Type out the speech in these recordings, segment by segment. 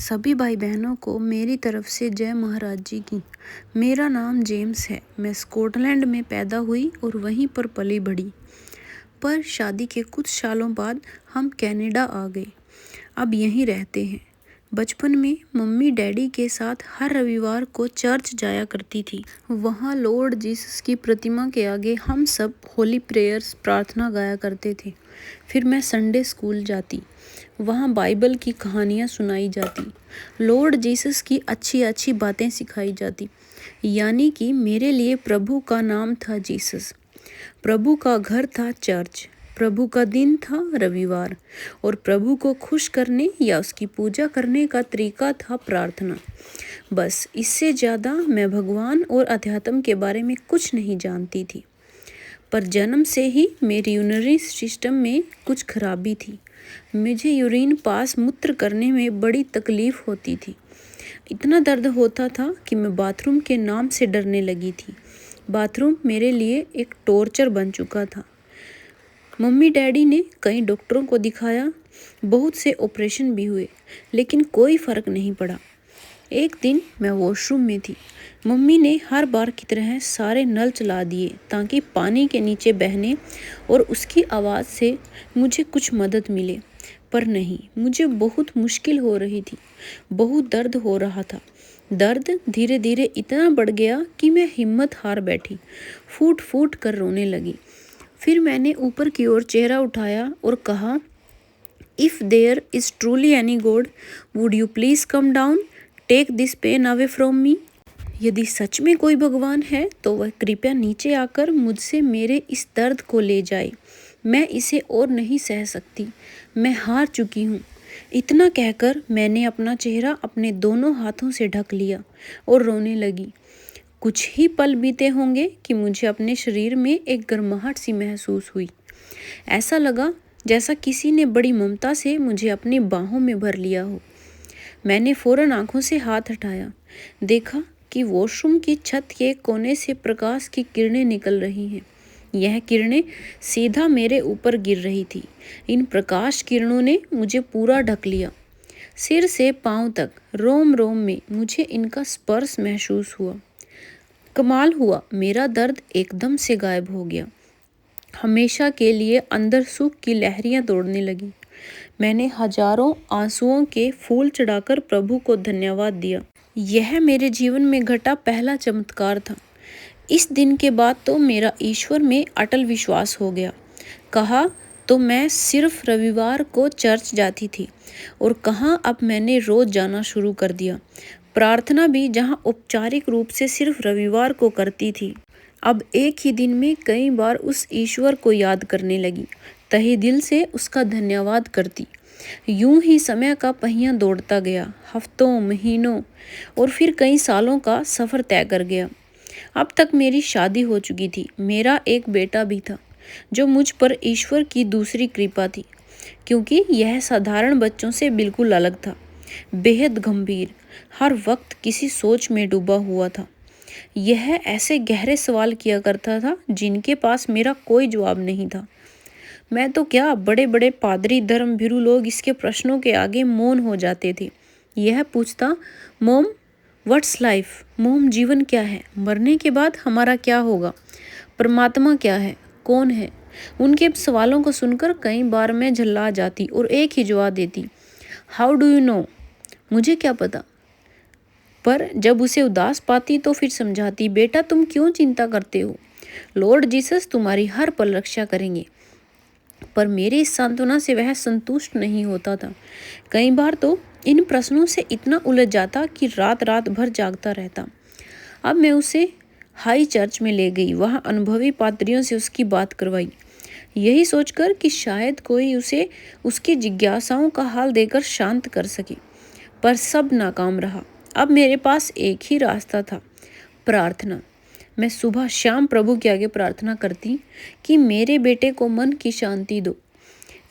सभी भाई बहनों को मेरी तरफ से जय महाराज जी की। मेरा नाम जेम्स है। मैं स्कॉटलैंड में पैदा हुई और वहीं पर पली बढ़ी। पर शादी के कुछ सालों बाद हम कनाडा आ गए। अब यहीं रहते हैं। बचपन में मम्मी डैडी के साथ हर रविवार को चर्च जाया करती थी। वहाँ लॉर्ड जीसस की प्रतिमा के आगे हम सब होली प्रेयर्स प्रार्थना गाया करते थे। फिर मैं संडे स्कूल जाती। वहाँ बाइबल की कहानियाँ सुनाई जाती, लॉर्ड जीसस की अच्छी अच्छी बातें सिखाई जाती। यानी कि मेरे लिए प्रभु का नाम था जीसस, प्रभु का घर था चर्च, प्रभु का दिन था रविवार और प्रभु को खुश करने या उसकी पूजा करने का तरीका था प्रार्थना। बस इससे ज़्यादा मैं भगवान और अध्यात्म के बारे में कुछ नहीं जानती थी। पर जन्म से ही मेरी यूरिनरी सिस्टम में कुछ खराबी थी। मुझे यूरिन पास मूत्र करने में बड़ी तकलीफ़ होती थी। इतना दर्द होता था कि मैं बाथरूम के नाम से डरने लगी थी। बाथरूम मेरे लिए एक टॉर्चर बन चुका था। मम्मी डैडी ने कई डॉक्टरों को दिखाया, बहुत से ऑपरेशन भी हुए, लेकिन कोई फ़र्क नहीं पड़ा। एक दिन मैं वॉशरूम में थी। मम्मी ने हर बार की तरह सारे नल चला दिए ताकि पानी के नीचे बहने और उसकी आवाज़ से मुझे कुछ मदद मिले। पर नहीं, मुझे बहुत मुश्किल हो रही थी, बहुत दर्द हो रहा था। दर्द धीरे धीरे इतना बढ़ गया कि मैं हिम्मत हार बैठी, फूट फूट कर रोने लगी। फिर मैंने ऊपर की ओर चेहरा उठाया और कहा, if there is truly any God, would you please come down, take this pain away from me. यदि सच में कोई भगवान है तो वह कृपया नीचे आकर मुझसे मेरे इस दर्द को ले जाए। मैं इसे और नहीं सह सकती, मैं हार चुकी हूँ। इतना कहकर मैंने अपना चेहरा अपने दोनों हाथों से ढक लिया और रोने लगी। कुछ ही पल बीते होंगे कि मुझे अपने शरीर में एक गर्माहट सी महसूस हुई। ऐसा लगा जैसा किसी ने बड़ी ममता से मुझे अपनी बाहों में भर लिया हो। मैंने फौरन आंखों से हाथ हटाया, देखा कि वॉशरूम की छत के कोने से प्रकाश की किरणें निकल रही हैं। यह किरणें सीधा मेरे ऊपर गिर रही थी। इन प्रकाश किरणों ने मुझे पूरा ढक लिया। सिर से पांव तक रोम रोम में मुझे इनका स्पर्श महसूस हुआ। कमाल हुआ, मेरा दर्द एकदम से गायब हो गया। हमेशा के लिए अंदर सुख की लहरियां दौड़ने लगी। मैंने हजारों आंसुओं के फूल चढ़ाकर प्रभु को धन्यवाद दिया। यह मेरे जीवन में घटा पहला चमत्कार था। इस दिन के बाद तो मेरा ईश्वर में अटल विश्वास हो गया। कहा तो मैं सिर्फ रविवार को चर्च जाती थी और कहाँ अब मैंने रोज जाना शुरू कर दिया। प्रार्थना भी जहाँ औपचारिक रूप से सिर्फ रविवार को करती थी, अब एक ही दिन में कई बार उस ईश्वर को याद करने लगी, तहे दिल से उसका धन्यवाद करती। यूं ही समय का पहिया दौड़ता गया। हफ्तों, महीनों और फिर कई सालों का सफ़र तय कर गया। अब तक मेरी शादी हो चुकी थी। मेरा एक बेटा भी था जो मुझ पर ईश्वर की दूसरी कृपा थी, क्योंकि यह साधारण बच्चों से बिल्कुल अलग था, बेहद गंभीर, हर वक्त किसी सोच में डूबा हुआ था। यह ऐसे गहरे सवाल किया करता था जिनके पास मेरा कोई जवाब नहीं था। मैं तो क्या, बड़े बड़े पादरी धर्मभीरू लोग इसके प्रश्नों के आगे मौन हो जाते थे। यह पूछता, मोम व्हाट्स लाइफ, मोम जीवन क्या है, मरने के बाद हमारा क्या होगा, परमात्मा क्या है, कौन है। उनके सवालों को सुनकर कई बार मैं झल्ला जाती और एक ही जवाब देती, हाउ डू यू नो, मुझे क्या पता। पर जब उसे उदास पाती तो फिर समझाती, बेटा तुम क्यों चिंता करते हो, लॉर्ड जीसस तुम्हारी हर पल रक्षा करेंगे। पर मेरी इस सांत्वना से वह संतुष्ट नहीं होता था। कई बार तो इन प्रश्नों से इतना उलझ जाता कि रात रात भर जागता रहता। अब मैं उसे हाई चर्च में ले गई, वहाँ अनुभवी पादरियों से उसकी बात करवाई, यही सोचकर कि शायद कोई उसे उसकी जिज्ञासाओं का हाल देकर शांत कर सके। पर सब नाकाम रहा। अब मेरे पास एक ही रास्ता था, प्रार्थना। मैं सुबह शाम प्रभु के आगे प्रार्थना करती कि मेरे बेटे को मन की शांति दो।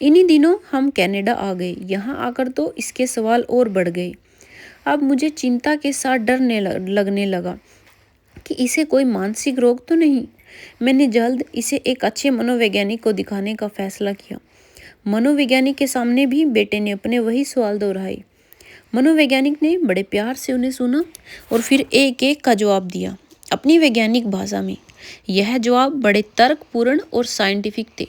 इन्हीं दिनों हम कनाडा आ गए। यहाँ आकर तो इसके सवाल और बढ़ गए। अब मुझे चिंता के साथ डरने लगने लगा कि इसे कोई मानसिक रोग तो नहीं। मैंने जल्द इसे एक अच्छे मनोवैज्ञानिक को दिखाने का फैसला किया। मनोवैज्ञानिक के सामने भी बेटे ने अपने वही सवाल दोहराए। मनोवैज्ञानिक ने बड़े प्यार से उन्हें सुना और फिर एक एक का जवाब दिया अपनी वैज्ञानिक भाषा में। यह जवाब बड़े तर्कपूर्ण और साइंटिफिक थे।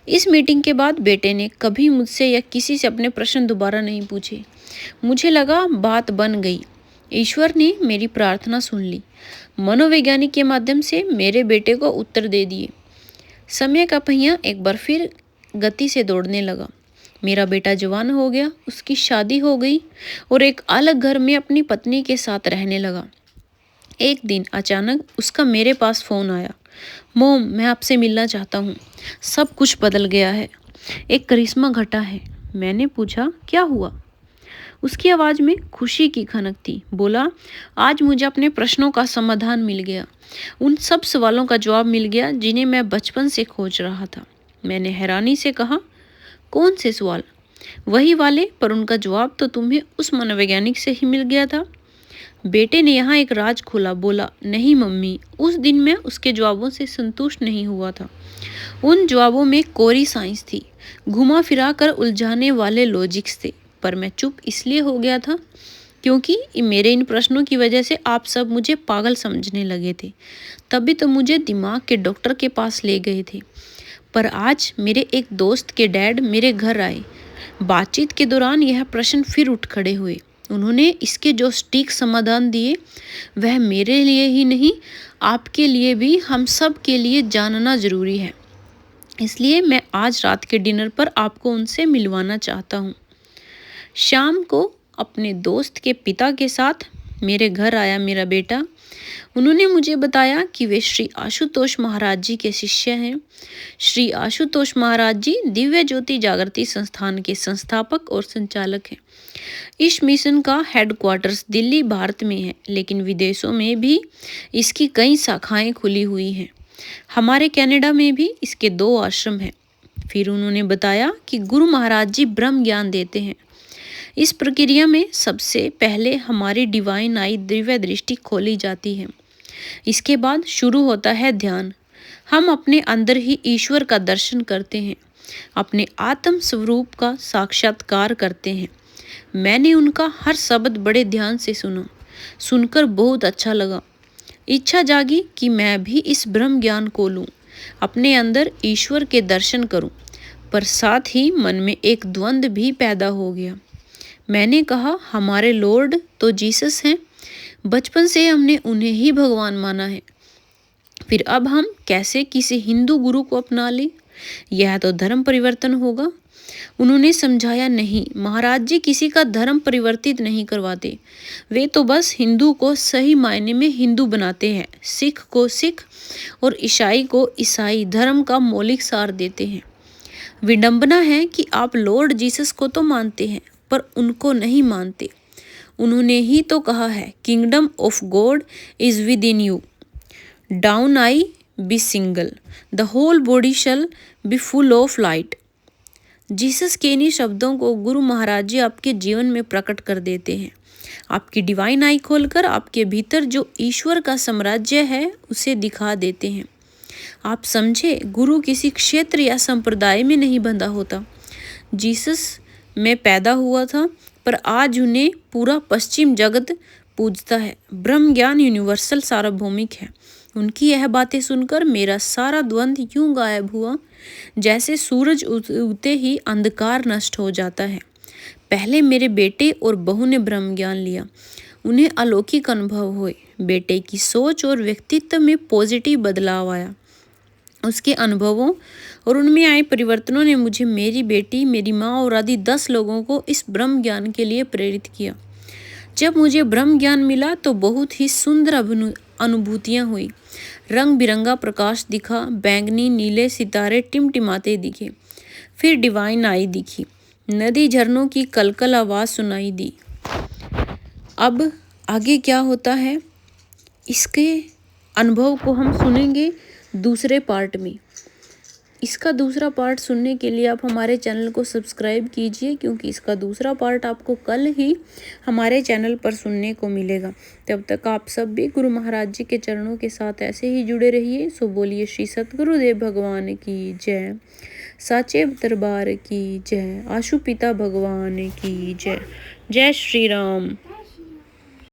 इस मीटिंग के बाद बेटे ने कभी मुझसे या किसी से अपने प्रश्न दोबारा नहीं पूछे। मुझे लगा बात बन गई। ईश्वर ने मेरी प्रार्थना सुन ली। मनोवैज्ञानिक के माध्यम से मेरे बेटे को उत्तर दे दिए। समय का पहिया एक बार फिर गति से दौड़ने लगा। मेरा बेटा जवान हो गया, उसकी शादी हो गई और एक अलग घर में अपनी पत्नी के साथ रहने लगा। एक दिन अचानक उसका मेरे पास फ़ोन आया। मोम, मैं आपसे मिलना चाहता हूँ। सब कुछ बदल गया है, एक करिश्मा घटा है। मैंने पूछा, क्या हुआ? उसकी आवाज़ में खुशी की खनक थी। बोला, आज मुझे अपने प्रश्नों का समाधान मिल गया। उन सब सवालों का जवाब मिल गया जिन्हें मैं बचपन से खोज रहा था। मैंने हैरानी से कहा, कौन से सवाल? वही वाले, पर उनका जवाब तो तुम्हें उस मनोवैज्ञानिक से ही मिल गया था। बेटे ने यहाँ एक राज खोला। बोला, नहीं मम्मी, उस दिन मैं उसके जवाबों से संतुष्ट नहीं हुआ था। उन जवाबों में कोरी साइंस थी, घुमा फिरा कर उलझाने वाले लॉजिक्स थे। पर मैं चुप इसलिए हो गया था क्योंकि मेरे इन प्रश्नों की वजह से आप सब मुझे पागल समझने लगे थे। तभी तो मुझे दिमाग के डॉक्टर के पास ले गए थे। पर आज मेरे एक दोस्त के डैड मेरे घर आए। बातचीत के दौरान यह प्रश्न फिर उठ खड़े हुए। उन्होंने इसके जो सटीक समाधान दिए वह मेरे लिए ही नहीं, आपके लिए भी, हम सब के लिए जानना जरूरी है। इसलिए मैं आज रात के डिनर पर आपको उनसे मिलवाना चाहता हूँ। शाम को अपने दोस्त के पिता के साथ मेरे घर आया मेरा बेटा। उन्होंने मुझे बताया कि वे श्री आशुतोष महाराज जी के शिष्य हैं। श्री आशुतोष महाराज जी दिव्य ज्योति जागृति संस्थान के संस्थापक और संचालक हैं। इस मिशन का हेडक्वार्टर्स दिल्ली भारत में है, लेकिन विदेशों में भी इसकी कई शाखाएं खुली हुई हैं। हमारे कनाडा में भी इसके 2 आश्रम हैं। फिर उन्होंने बताया कि गुरु महाराज जी ब्रह्म ज्ञान देते हैं। इस प्रक्रिया में सबसे पहले हमारी डिवाइन आई दिव्य दृष्टि खोली जाती है। इसके बाद शुरू होता है ध्यान। हम अपने अंदर ही ईश्वर का दर्शन करते हैं, अपने आत्म स्वरूप का साक्षात्कार करते हैं। मैंने उनका हर शब्द बड़े ध्यान से सुना। सुनकर बहुत अच्छा लगा। इच्छा जागी कि मैं भी इस ब्रह्म ज्ञान को लूं, अपने अंदर ईश्वर के दर्शन करूं। पर साथ ही मन में एक द्वंद्व भी पैदा हो गया। मैंने कहा, हमारे लॉर्ड तो जीसस हैं। बचपन से हमने उन्हें ही भगवान माना है। फिर अब हम कैसे किसी हिंदू गुरु को अपना लें? यह तो धर्म परिवर्तन होगा। उन्होंने समझाया, नहीं, महाराज जी किसी का धर्म परिवर्तित नहीं करवाते। वे तो बस हिंदू को सही मायने में हिंदू बनाते हैं, सिख को सिख और ईसाई को ईसाई धर्म का मौलिक सार देते हैं। विडंबना है कि आप लॉर्ड जीसस को तो मानते हैं पर उनको नहीं मानते। उन्होंने ही तो कहा है, kingdom of God is within you. Down eye be single, the whole body shall be full of light. Jesus के इन्हीं शब्दों को गुरु महाराज जी आपके जीवन में प्रकट कर देते हैं। आपकी डिवाइन आई खोलकर आपके भीतर जो ईश्वर का साम्राज्य है उसे दिखा देते हैं। आप समझे, गुरु किसी क्षेत्र या संप्रदाय में नहीं बंधा होता। जीसस में पैदा हुआ था पर आज उन्हें पूरा पश्चिम जगत पूजता है। ब्रह्म ज्ञान यूनिवर्सल सार्वभौमिक है। उनकी यह बातें सुनकर मेरा सारा द्वंद्व यूं गायब हुआ जैसे सूरज उगते ही अंधकार नष्ट हो जाता है। पहले मेरे बेटे और बहू ने ब्रह्म ज्ञान लिया। उन्हें अलौकिक अनुभव हुए। बेटे की सोच और व्यक्तित्व में पॉजिटिव बदलाव आया। उसके अनुभवों और उनमें आए परिवर्तनों ने मुझे, मेरी बेटी, मेरी माँ और आदि 10 लोगों को इस ब्रह्म ज्ञान के लिए प्रेरित किया। जब मुझे ब्रह्म ज्ञान मिला तो बहुत ही सुंदर अनुभूतियाँ हुई। रंग बिरंगा प्रकाश दिखा, बैंगनी नीले सितारे टिमटिमाते दिखे। फिर डिवाइन आई दिखी, नदी झरनों की कलकल आवाज़ सुनाई दी। अब आगे क्या होता है, इसके अनुभव को हम सुनेंगे दूसरे पार्ट में। इसका दूसरा पार्ट सुनने के लिए आप हमारे चैनल को सब्सक्राइब कीजिए, क्योंकि इसका दूसरा पार्ट आपको कल ही हमारे चैनल पर सुनने को मिलेगा। तब तक आप सब भी गुरु महाराज जी के चरणों के साथ ऐसे ही जुड़े रहिए। सो बोलिए श्री सतगुरुदेव भगवान की जय, साचे दरबार की जय, आशु पिता भगवान की जय। जय श्री राम।